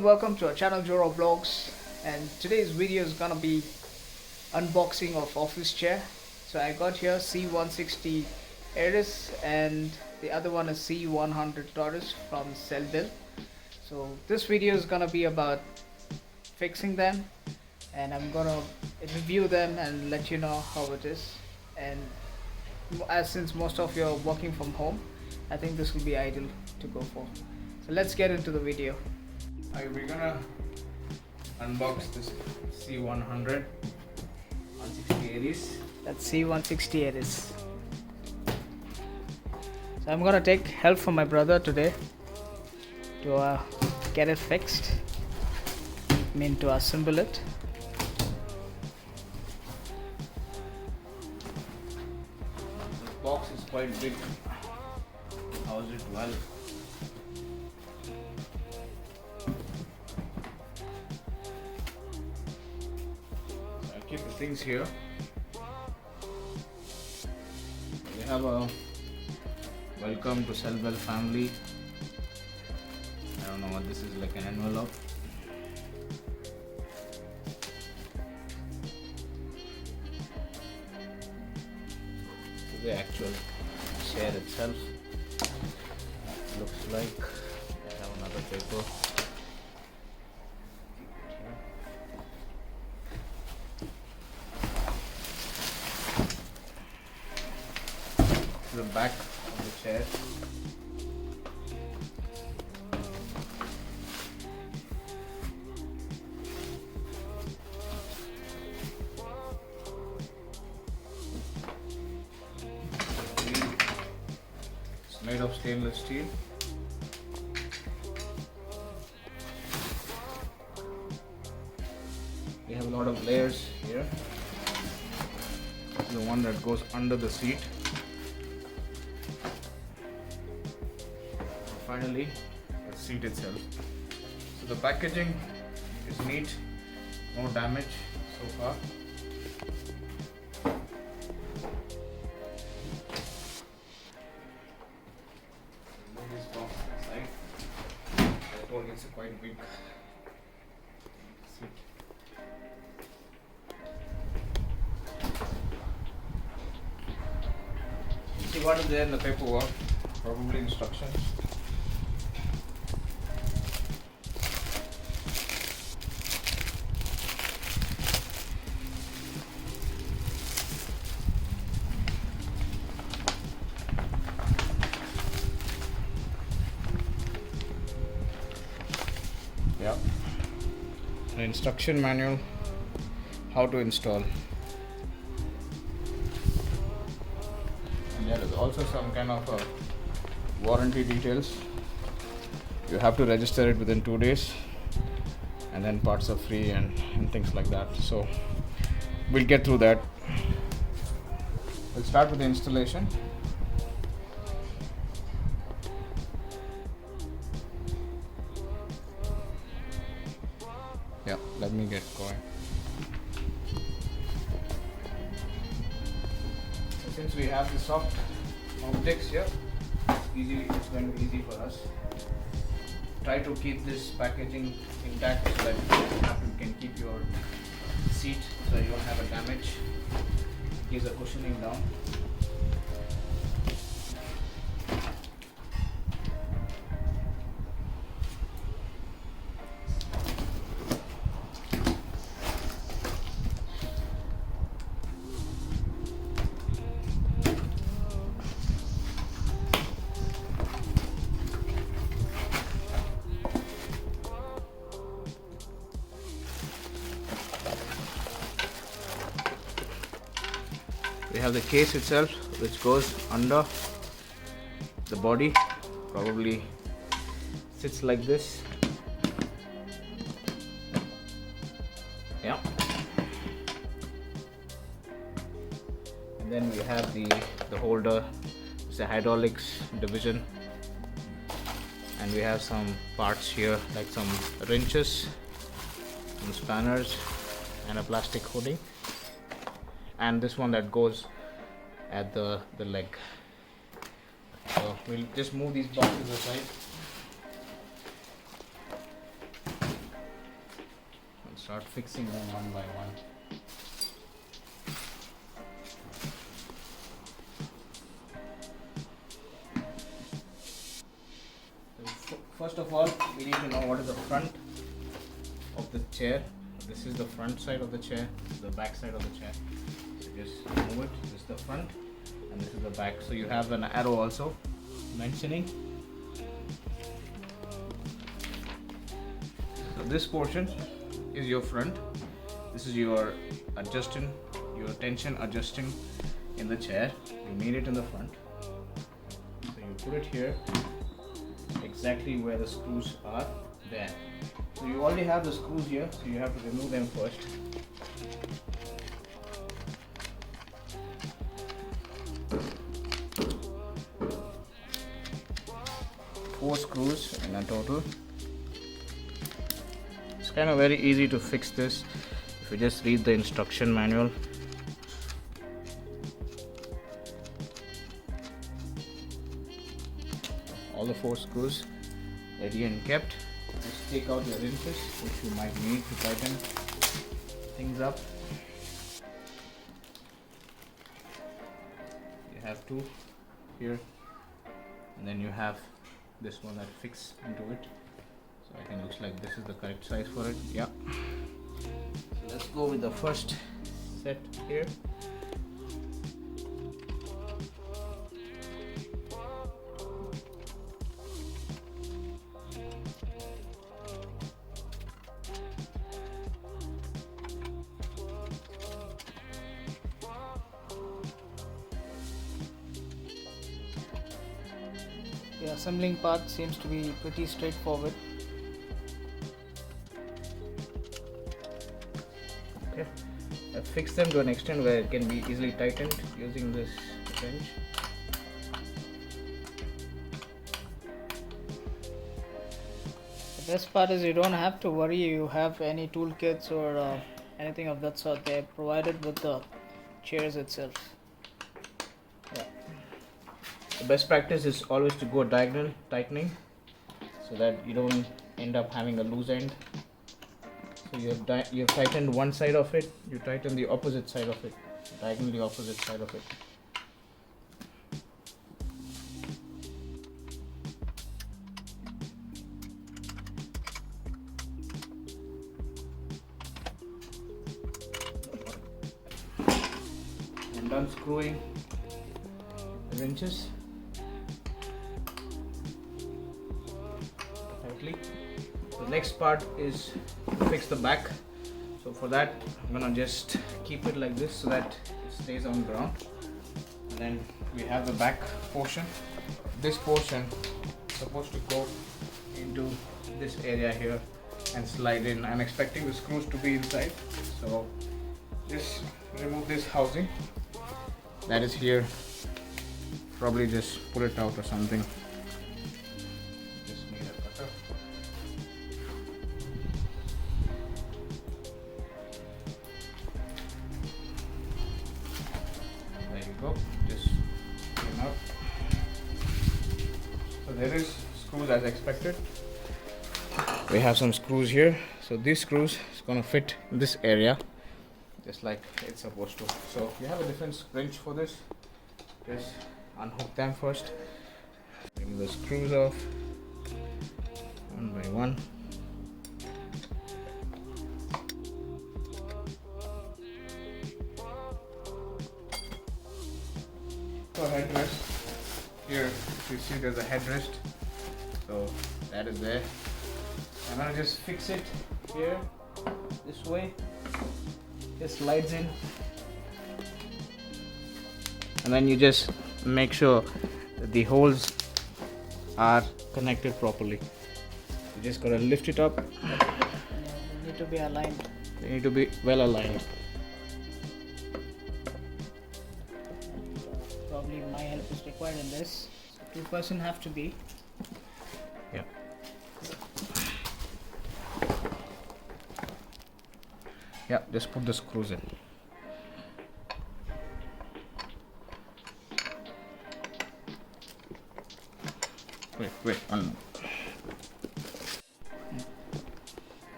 and welcome to our channel Joro Vlogs, and today's video is gonna be unboxing of office chair. So I got here C160 Aries and the other one is C100 Taurus from CELLBELL. So this video is gonna be about fixing them, and I'm gonna review them and let you know how it is. And since most of you are working from home, I think this will be ideal to go for. So let's get into the video. Alright, we're gonna unbox this C100 160 Aries. That's C160 Aries. So I'm gonna take help from my brother today to get it fixed. To assemble it. The box is quite big. How's it well? So I keep the things here. We have a welcome to CELLBELL family. I don't know what this is, like an envelope. The actual chair itself looks like. I have another paper. The back of the chair. It's made of stainless steel. We have a lot of layers here. This is the one that goes under the seat. Finally, the seat itself. So the packaging is neat, no damage so far. Move this box aside. I told you it's a quite big seat. See what is there in the paperwork? Probably instructions. Yeah, an instruction manual how to install, and there is also some kind of a warranty details. You have to register it within 2 days, and then parts are free and things like that. So we'll get through that. We'll start with the installation. Yeah, let me get going. So since we have the soft optics here, it's going to be easy for us. Try to keep this packaging intact so that you can keep your seat so you don't have a damage. Gives a cushioning down. We have the case itself, which goes under the body, probably sits like this. Yeah. And then we have the holder. It's a hydraulics division, and we have some parts here like some wrenches, some spanners, and a plastic hooding. And this one that goes at the leg. So we'll just move these boxes aside. start fixing them one by one. So first of all, we need to know what is the front of the chair. This is the front side of the chair, this is the back side of the chair. So just move it. This is the front and this is the back. So you have an arrow also mentioning. So this portion is your front. This is your tension adjusting in the chair. You need it in the front. So you put it here, exactly where the screws are there. So you already have the screws here, so you have to remove them first. Four screws in a total. It's kind of very easy to fix this if you just read the instruction manual. All the four screws ready and kept. Just take out your wrenches, which you might need to tighten things up. You have two here, and then you have this one that fits into it. So I think it looks like this is the correct size for it. Yeah. So let's go with the first set here. The assembling part seems to be pretty straightforward. Okay, I've fixed them to an extent where it can be easily tightened using this wrench. The best part is you don't have to worry you have any toolkits or anything of that sort. They're provided with the chairs itself. Yeah. The best practice is always to go diagonal tightening so that you don't end up having a loose end. So you have tightened one side of it, you tighten the opposite side of it, diagonally opposite side of it. I'm done screwing the wrenches tightly. The next part is to fix the back. So for that, I'm gonna just keep it like this so that it stays on ground. And then we have the back portion. This portion is supposed to go into this area here and slide in. I'm expecting the screws to be inside. So just remove this housing that is here. Probably just pull it out or something. Just need a cutter. There you go. Just came out. So there is screws as expected. We have some screws here. So these screws is gonna fit in this area, just like it's supposed to. So you have a different wrench for this. Just unhook them first. Bring the screws off one by one. So headrest. Here you see there's a headrest. So that is there. I'm gonna just fix it here this way. It slides in, and then you just make sure that the holes are connected properly. You just gotta lift it up. They need to be aligned. They need to be well aligned. Probably my help is required in this. So two-person have to be. Yeah. Yeah, just put the screws in. Wait, one.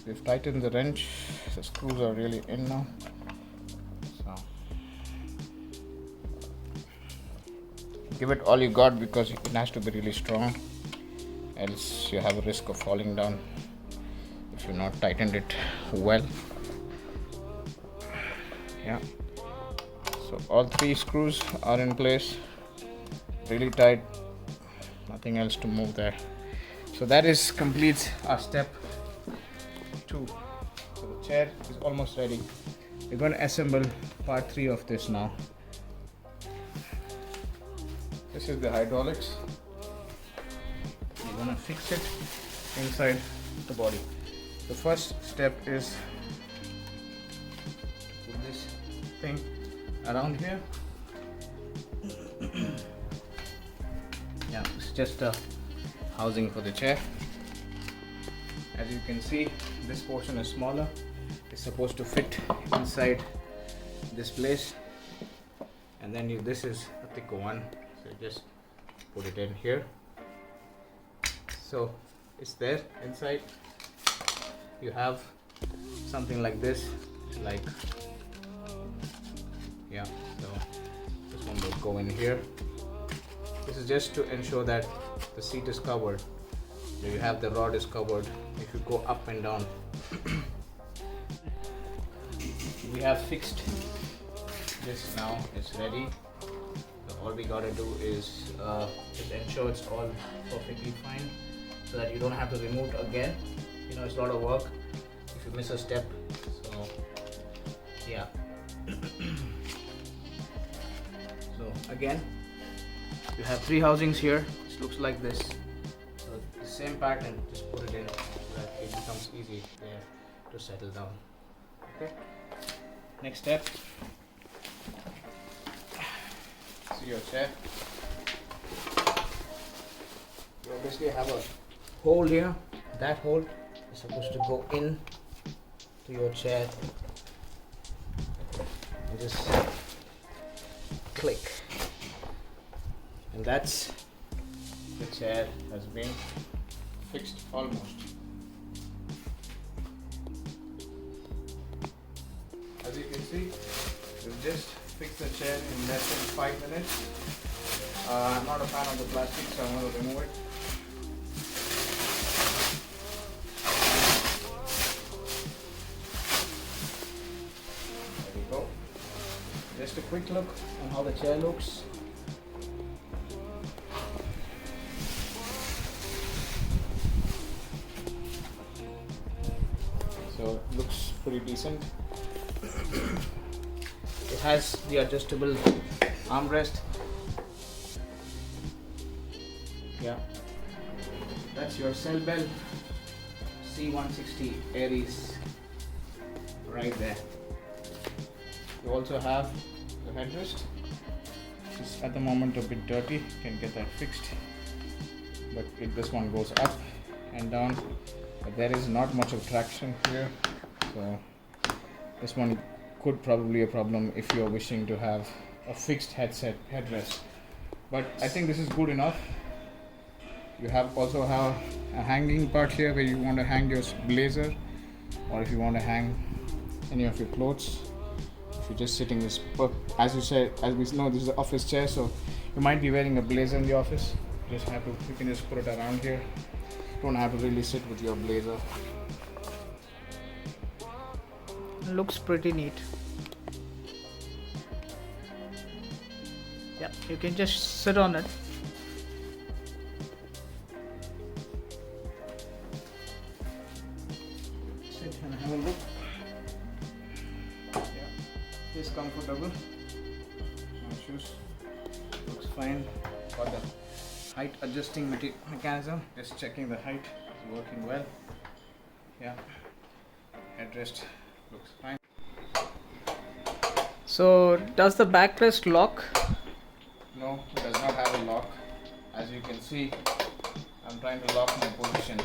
we've tightened the wrench. The screws are really in now. So give it all you got, because it has to be really strong, else you have a risk of falling down if you're not tightened it well. Yeah, so all 3 screws are in place, really tight, nothing else to move there. So that is completes our step 2. So the chair is almost ready. We're going to assemble part 3 of this now. This is the hydraulics. We're going to fix it inside the body. The first step is to put this thing around here. Yeah, it's just a housing for the chair. As you can see, this portion is smaller. It's supposed to fit inside this place, and then this is a thicker one, so just put it in here. So it's there inside. You have something like this, like, yeah, so this one will go in here. This is just to ensure that the seat is covered. So you have the rod is covered. If you go up and down, we have fixed this now. It's ready. So all we gotta do is just ensure it's all perfectly fine, so that you don't have to remove it again. You know, it's a lot of work if you miss a step. So yeah. So again, you have 3 housings here. It looks like this. So the same pattern, just put it in so that it becomes easy there to settle down. Okay. Next step. See your chair. You obviously have a hole here. That hole is supposed to go in to your chair and just click. And that's the chair has been fixed almost. As you can see, we've just fixed the chair in less than 5 minutes. I'm not a fan of the plastic, so I'm going to remove it. There we go. Just a quick look on how the chair looks. So it looks pretty decent. It has the adjustable armrest. Yeah, that's your CELLBELL C160 Aries right there. You also have the headrest, which is at the moment a bit dirty. Can get that fixed, but this one goes up and down, but there is not much of traction here, so this one could probably be a problem if you're wishing to have a fixed headrest, but I think this is good enough. You also have a hanging part here where you want to hang your blazer, or if you want to hang any of your clothes. If you're just sitting this, as we know, this is an office chair, so you might be wearing a blazer in the office. You can just put it around here. You don't have to really sit with your blazer. Looks pretty neat. Yeah, you can just sit on it. Sit and have a look. Yeah, it's comfortable. No issues. Looks fine. Got the height adjusting mechanism. Just checking the height is working well. Yeah. Headrest looks fine. So does the backrest lock? No, it does not have a lock. As you can see, I'm trying to lock my position,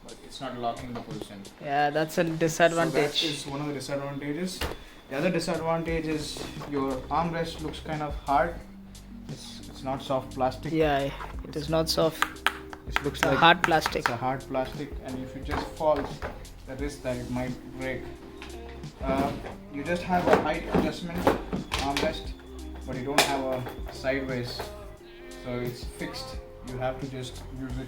but it's not locking the position. Yeah, that's a disadvantage. So that is one of the disadvantages. The other disadvantage is your armrest looks kind of hard. It's not soft plastic. Yeah, it is not soft. It's looks It's a like hard plastic. it's a hard plastic, and if you just fall, the risk that it might break. You just have a height adjustment armrest, but you don't have a sideways, so it's fixed. You have to just use it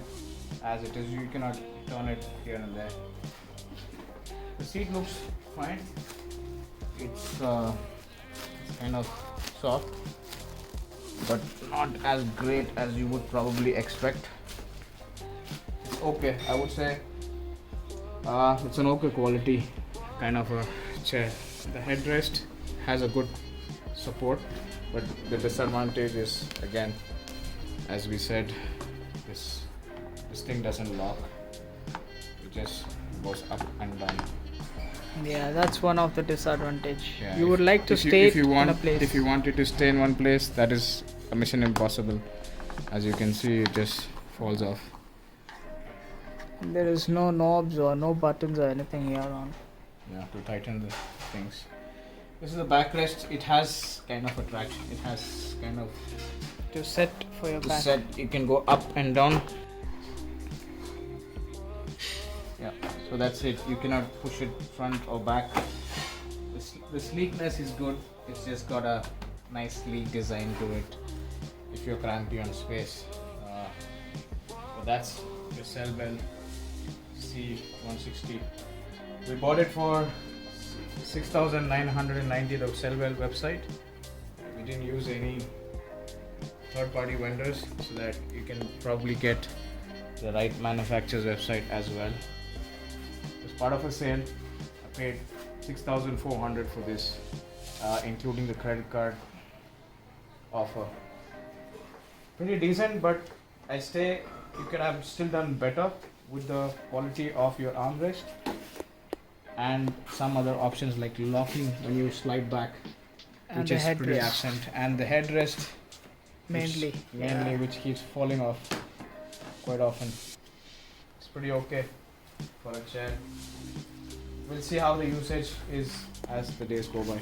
as it is. You cannot turn it here and there. The seat looks fine. It's kind of soft, but not as great as you would probably expect. It's okay, I would say. It's an okay quality kind of a chair. The headrest has a good support, but the disadvantage is, again, as we said, this thing doesn't lock. It just goes up and down. Yeah, that's one of the disadvantage. Yeah, You would like to stay in a place. If you want it to stay in one place, that is a mission impossible. As you can see, it just falls off. There is no knobs or no buttons or anything here on. Yeah, to tighten the things. This is the backrest. It has kind of a traction. It has kind of To set for your to back. set. You can go up and down. Yeah, so that's it. You cannot push it front or back. The sleekness is good. It's just got a nice sleek design to it if you're cramped on space. But that's the CELLBELL C160. We bought it for 6,990 the CELLBELL website. We didn't use any third-party vendors, so that you can probably get the right manufacturer's website as well. As part of a sale, I paid 6,400 for this, including the credit card offer. Pretty decent, but you could have still done better with the quality of your armrest and some other options like locking when you slide back, And which the is pretty headrest. absent, and the headrest Mainly. which keeps falling off quite often. It's pretty okay for a chair. We'll see how the usage is as the days go by.